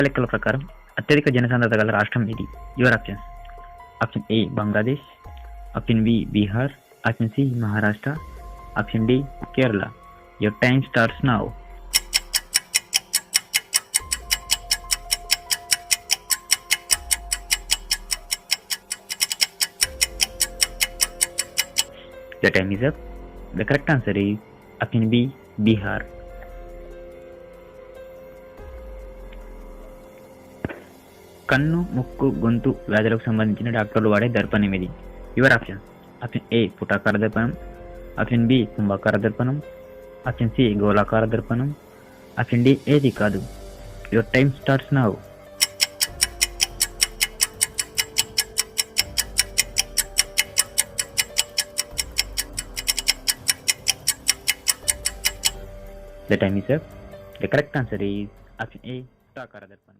లెక్కల ప్రకారం అత్యధిక జనసాంద్రత గల రాష్ట్రం ఇది. Your options: option A Bangladesh, option B Bihar, option C Maharashtra, option D Kerala. Your time starts now. The time is up. The correct answer is option B, Bihar. కన్ను, ముక్కు, గొంతు వ్యాధులకు సంబంధించిన డాక్టర్లు వాడే దర్పణం ఇది. యువర్ ఆప్షన్: ఆప్షన్ ఏ పుటాకార దర్పణం, ఆప్షన్ బి కుంభాకార దర్పణం, ఆప్షన్ సి గోళాకార దర్పణం, ఆప్షన్ డి ఏది కాదు. Your time starts now. The time is up. The correct answer is option A, పుటాకార Darpanam.